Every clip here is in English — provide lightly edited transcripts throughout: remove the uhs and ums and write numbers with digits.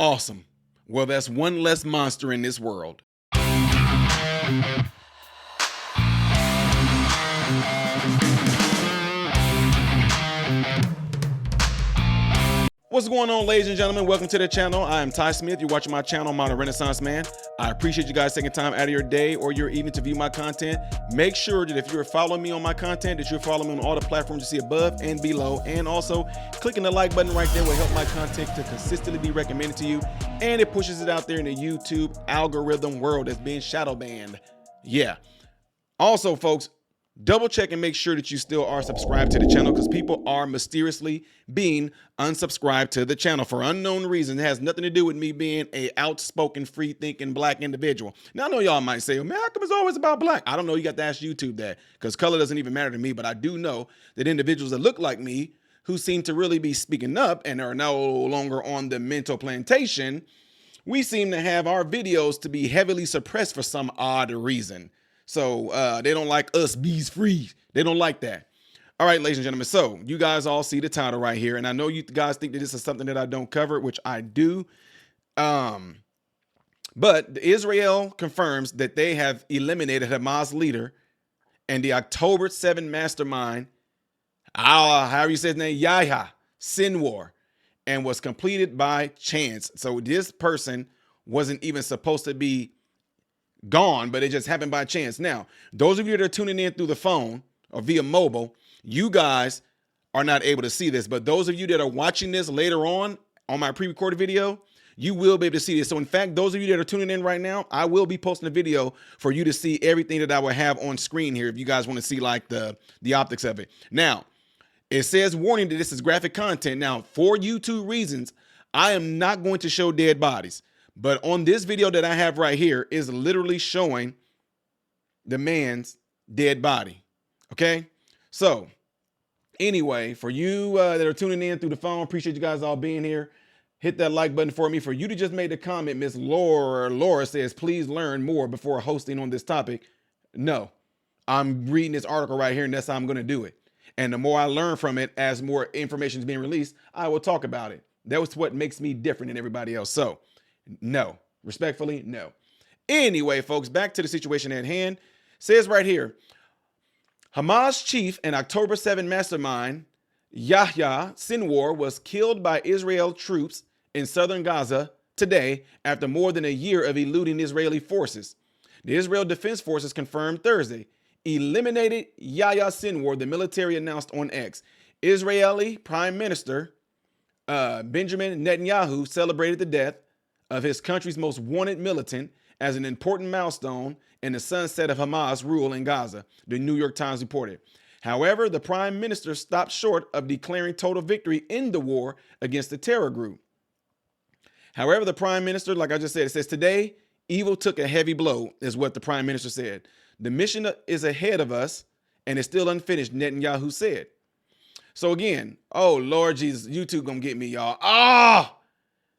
Awesome. Well, that's one less monster in this world. What's going on, ladies and gentlemen? Welcome to the channel. I am Ty Smith. You're watching my channel, Modern Renaissance Man. I appreciate you guys taking time out of your day or your evening to view my content. Make sure that if you're following me on my content, that you're following me on all the platforms you see above and below. And also, clicking the like button right there will help my content to consistently be recommended to you. And it pushes it out there in the YouTube algorithm world that's being shadow banned. Yeah. Also, folks, double check and make sure that you still are subscribed to the channel, because people are mysteriously being unsubscribed to the channel for unknown reasons. It has nothing to do with me being a outspoken, free-thinking black individual. Now, I know y'all might say, well, man, how come it's always about black? I don't know. You got to ask YouTube that, because color doesn't even matter to me. But I do know that individuals that look like me, who seem to really be speaking up and are no longer on the mental plantation, we seem to have our videos to be heavily suppressed for some odd reason. So they don't like us bees free. They don't like that. All right, ladies and gentlemen. So you guys all see the title right here. And I know you guys think that this is something that I don't cover, which I do. But Israel confirms that they have eliminated Hamas leader and the October 7 mastermind, however you say his name, Yahya Sinwar, and was completed by chance. So this person wasn't even supposed to be gone, but it just happened by chance. Now, those of you that are tuning in through the phone or via mobile, you guys are not able to see this, but those of you that are watching this later on my pre-recorded video, you will be able to see this. So in fact, those of you that are tuning in right now, I will be posting a video for you to see everything that I will have on screen here if you guys want to see like the optics of it. Now, it says warning that this is graphic content. Now, for YouTube reasons, I am not going to show dead bodies. But on this video that I have right here is literally showing the man's dead body. Okay. So anyway, for you that are tuning in through the phone, appreciate you guys all being here. Hit that like button for me. For you to just made the comment, Miss Laura says, please learn more before hosting on this topic. No, I'm reading this article right here and that's how I'm going to do it. And the more I learn from it, as more information is being released, I will talk about it. That was what makes me different than everybody else. So no, respectfully, no. Anyway, folks, back to the situation at hand. Says right here, Hamas chief and October 7 mastermind Yahya Sinwar was killed by Israel troops in southern Gaza today after more than a year of eluding Israeli forces. The Israel Defense Forces confirmed Thursday eliminated Yahya Sinwar, the military announced on X. Israeli Prime Minister Benjamin Netanyahu celebrated the death of his country's most wanted militant as an important milestone in the sunset of Hamas rule in Gaza, the New York Times reported. However, the prime minister stopped short of declaring total victory in the war against the terror group. However, the prime minister, like I just said, it says today, evil took a heavy blow, is what the prime minister said. The mission is ahead of us and is still unfinished, Netanyahu said. So again, oh Lord Jesus, YouTube gonna get me, y'all.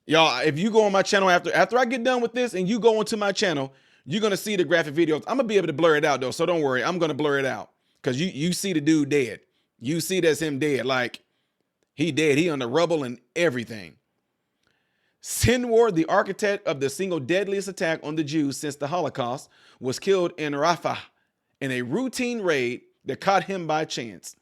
Y'all, if you go on my channel after I get done with this and you go onto my channel, you're going to see the graphic videos. I'm going to be able to blur it out, though, so don't worry. I'm going to blur it out because you see the dude dead. You see that's him dead. Like, he dead. He on the rubble and everything. Sinwar, the architect of the single deadliest attack on the Jews since the Holocaust, was killed in Rafah in a routine raid that caught him by chance.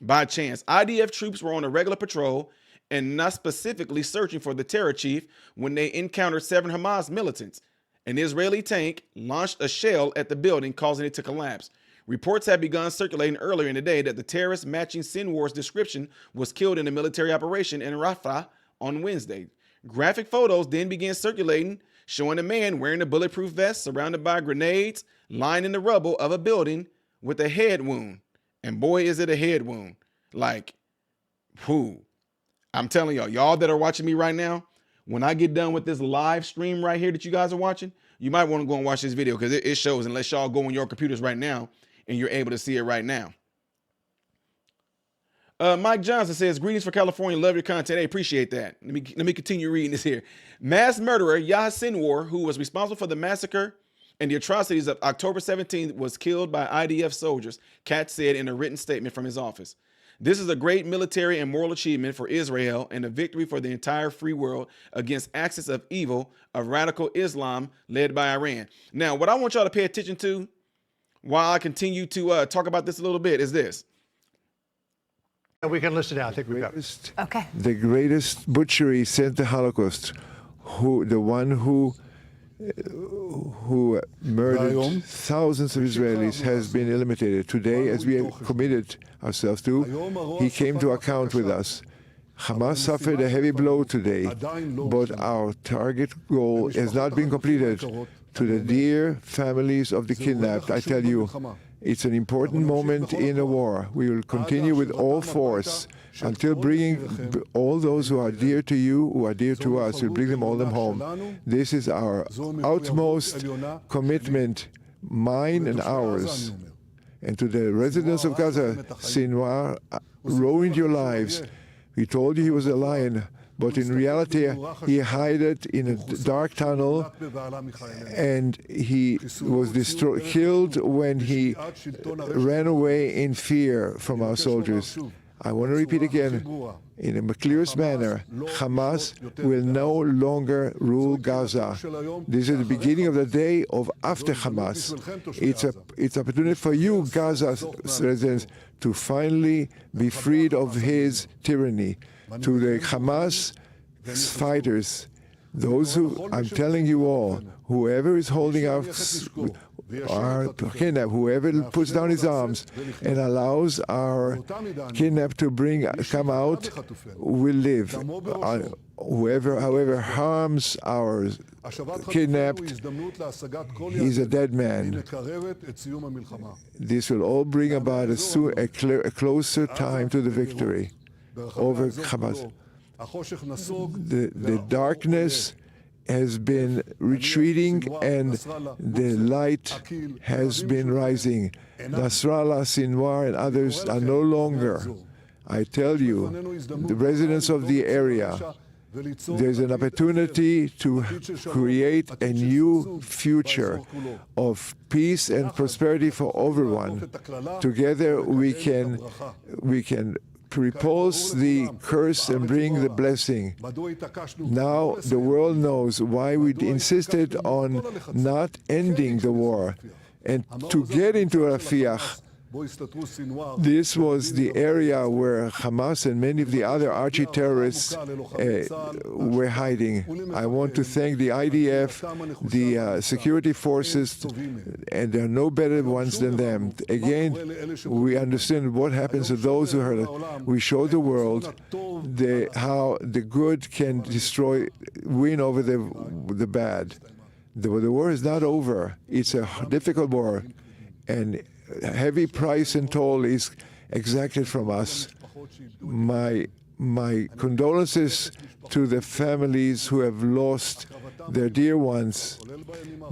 By chance. IDF troops were on a regular patrol and not specifically searching for the terror chief when they encountered 7 Hamas militants. An Israeli tank launched a shell at the building, causing it to collapse. Reports have begun circulating earlier in the day that the terrorist matching Sinwar's description was killed in a military operation in Rafah on Wednesday. Graphic photos then began circulating, showing a man wearing a bulletproof vest surrounded by grenades, lying in the rubble of a building with a head wound. And boy, is it a head wound. Like, whoo. I'm telling y'all that are watching me right now, when I get done with this live stream right here that you guys are watching, you might want to go and watch this video because it shows, unless y'all go on your computers right now and you're able to see it right now. Mike Johnson says, greetings for California. Love your content. Hey, appreciate that. Let me continue reading this here. Mass murderer Yahya Sinwar, who was responsible for the massacre and the atrocities of October 17th, was killed by IDF soldiers, Katz said in a written statement from his office. This is a great military and moral achievement for Israel and a victory for the entire free world against axis of evil of radical Islam led by Iran. Now, what I want y'all to pay attention to while I continue to talk about this a little bit is this. We can listen now. I think we got it. Okay. The greatest butchery since the Holocaust, the one who murdered thousands of Israelis has been eliminated. Today, as we have committed ourselves to, he came to account with us. Hamas suffered a heavy blow today, but our target goal has not been completed. To the dear families of the kidnapped, I tell you, it's an important moment in a war. We will continue with all force until bringing all those who are dear to you, who are dear to us, we'll bring them all home. This is our utmost commitment, mine and ours. And to the residents of Gaza, Sinwar ruined your lives. We told you he was a lion, but in reality, he hid in a dark tunnel, and he was killed when he ran away in fear from our soldiers. I want to repeat again, in the clearest manner, Hamas will no longer rule Gaza. This is the beginning of the day of after Hamas. It's an opportunity for you, Gaza residents, to finally be freed of his tyranny. To the Hamas fighters, those who, I'm telling you all, whoever is holding our kidnap, whoever puts down his arms and allows our kidnap to come out, will live. Whoever harms our kidnapped, he's a dead man. This will all bring about a closer time to the victory over Hamas. The darkness has been retreating and the light has been rising. Nasrallah, Sinwar, and others are no longer. I tell you, the residents of the area, there's an opportunity to create a new future of peace and prosperity for everyone. Together we can repulse the curse and bring the blessing. Now the world knows why we insisted on not ending the war and to get into Rafiah. This was the area where Hamas and many of the other archie-terrorists were hiding. I want to thank the IDF, the security forces, and there are no better ones than them. Again, we understand what happens to those who hurt us. We show the world how the good can win over the bad. The war is not over. It's a difficult war, and a heavy price and toll is exacted from us. My condolences to the families who have lost their dear ones.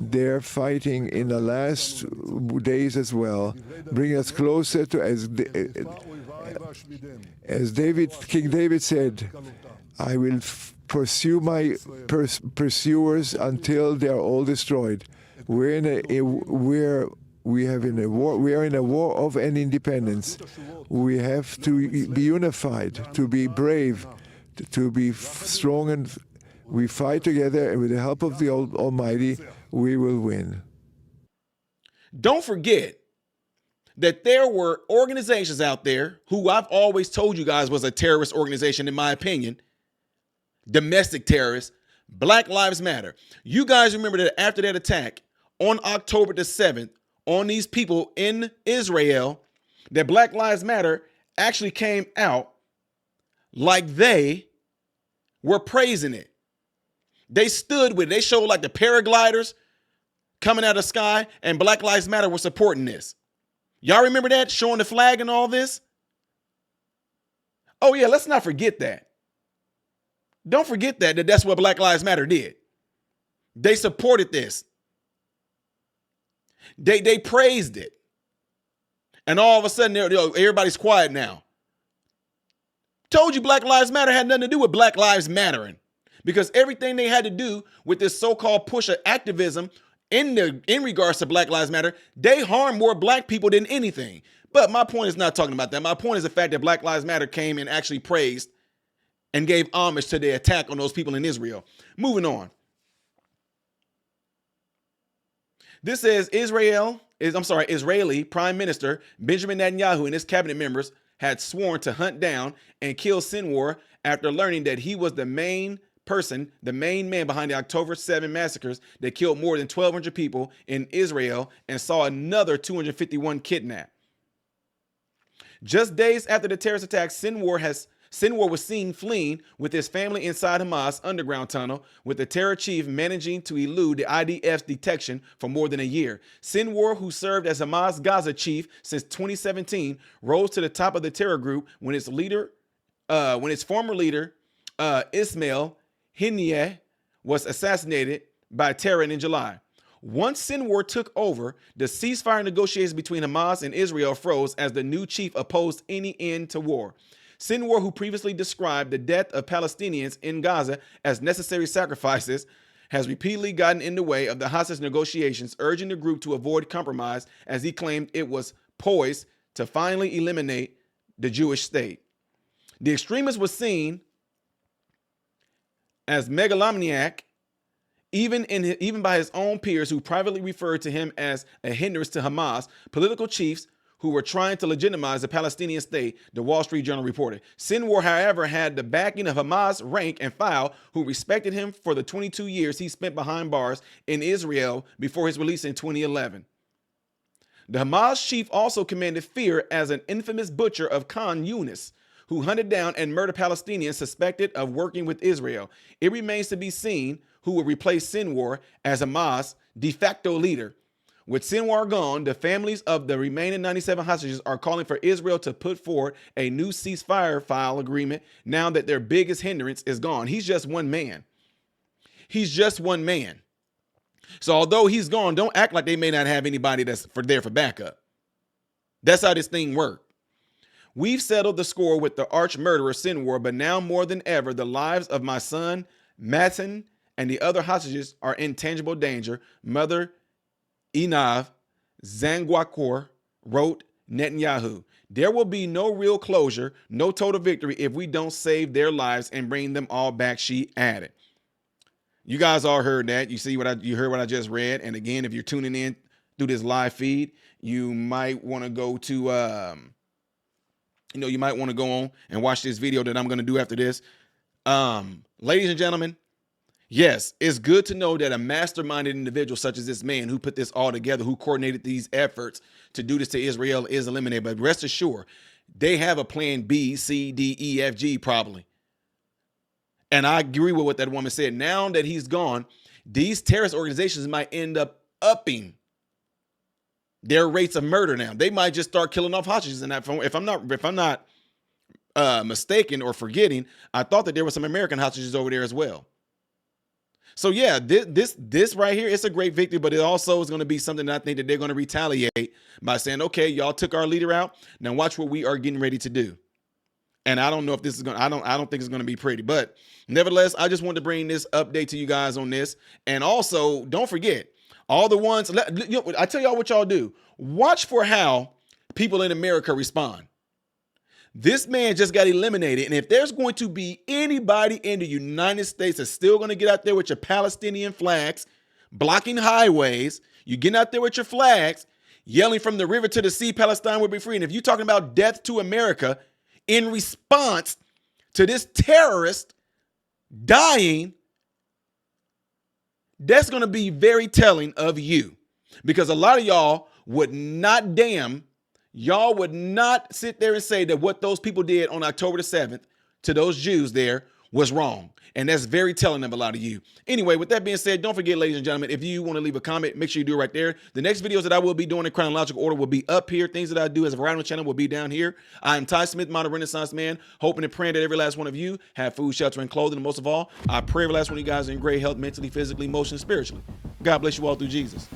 They're fighting in the last days as well, bringing us closer to, as King David said, I will pursue my pursuers until they are all destroyed. We are in a war of an independence. We have to be unified, to be brave, to be strong, and we fight together, and with the help of the Almighty, we will win. Don't forget that there were organizations out there who I've always told you guys was a terrorist organization, in my opinion, domestic terrorists. Black Lives Matter. You guys remember that after that attack on October the 7th, on these people in Israel, that Black Lives Matter actually came out like they were praising it. They stood with it. They showed like the paragliders coming out of the sky, and Black Lives Matter were supporting this. Y'all remember that? Showing the flag and all this? Oh yeah, let's not forget that. Don't forget that's what Black Lives Matter did. They supported this. They praised it. And all of a sudden, everybody's quiet now. Told you Black Lives Matter had nothing to do with Black Lives Mattering. Because everything they had to do with this so-called push of activism in regards to Black Lives Matter, they harm more black people than anything. But my point is not talking about that. My point is the fact that Black Lives Matter came and actually praised and gave homage to the attack on those people in Israel. Moving on. This says Israeli Prime Minister Benjamin Netanyahu and his cabinet members had sworn to hunt down and kill Sinwar after learning that he was the main man behind the October 7 massacres that killed more than 1,200 people in Israel and saw another 251 kidnapped. Just days after the terrorist attack, Sinwar was seen fleeing with his family inside Hamas underground tunnel, with the terror chief managing to elude the IDF's detection for more than a year. Sinwar, who served as Hamas Gaza chief since 2017, rose to the top of the terror group when its former leader, Ismail Haniyeh, was assassinated by terror in July. Once Sinwar took over, the ceasefire negotiations between Hamas and Israel froze as the new chief opposed any end to war. Sinwar, who previously described the death of Palestinians in Gaza as necessary sacrifices, has repeatedly gotten in the way of the hostage negotiations, urging the group to avoid compromise as he claimed it was poised to finally eliminate the Jewish state. The extremist was seen as megalomaniac even by his own peers, who privately referred to him as a hindrance to Hamas. Political chiefs who were trying to legitimize the Palestinian state, the Wall Street Journal reported. Sinwar, however, had the backing of Hamas rank and file, who respected him for the 22 years he spent behind bars in Israel before his release in 2011. The Hamas chief also commanded fear as an infamous butcher of Khan Yunis, who hunted down and murdered Palestinians suspected of working with Israel. It remains to be seen who will replace Sinwar as Hamas' de facto leader. With Sinwar gone, the families of the remaining 97 hostages are calling for Israel to put forward a new ceasefire agreement now that their biggest hindrance is gone. He's just one man. He's just one man. So although he's gone, don't act like they may not have anybody that's there for backup. That's how this thing works. We've settled the score with the arch murderer Sinwar, but now more than ever, the lives of my son, Matin, and the other hostages are in tangible danger, Mother Inav Zangwakor wrote Netanyahu. There will be no real closure, no total victory if we don't save their lives and bring them all back, she added. You guys all heard that. You heard what I just read. And again, if you're tuning in through this live feed, you might want to go to you might want to go on and watch this video that I'm going to do after this. Ladies and gentlemen, yes, it's good to know that a masterminded individual such as this man who put this all together, who coordinated these efforts to do this to Israel, is eliminated. But rest assured, they have a plan B, C, D, E, F, G probably. And I agree with what that woman said. Now that he's gone, these terrorist organizations might end up upping their rates of murder. Now they might just start killing off hostages. And if I'm not mistaken or forgetting, I thought that there were some American hostages over there as well. So yeah, this right here, it's a great victory, but it also is going to be something that I think that they're going to retaliate by saying, okay, y'all took our leader out. Now watch what we are getting ready to do. And I don't know if this is going to, I don't think it's going to be pretty, but nevertheless, I just wanted to bring this update to you guys on this. And also don't forget all the ones, I tell y'all what y'all do. Watch for how people in America respond. This man just got eliminated. And if there's going to be anybody in the United States that's still going to get out there with your Palestinian flags, blocking highways, you get out there with your flags, yelling from the river to the sea, Palestine will be free. And if you're talking about death to America in response to this terrorist dying, that's going to be very telling of you, because a lot of y'all would not sit there and say that what those people did on October the 7th to those Jews there was wrong. And that's very telling of a lot of you. Anyway, with that being said, don't forget, ladies and gentlemen, if you want to leave a comment, make sure you do it right there. The next videos that I will be doing in chronological order will be up here. Things that I do as a variety on the channel will be down here. I am Ty Smith, modern Renaissance man, hoping and praying that every last one of you have food, shelter, and clothing. And most of all, I pray every last one of you guys are in great health, mentally, physically, emotionally, spiritually. God bless you all through Jesus.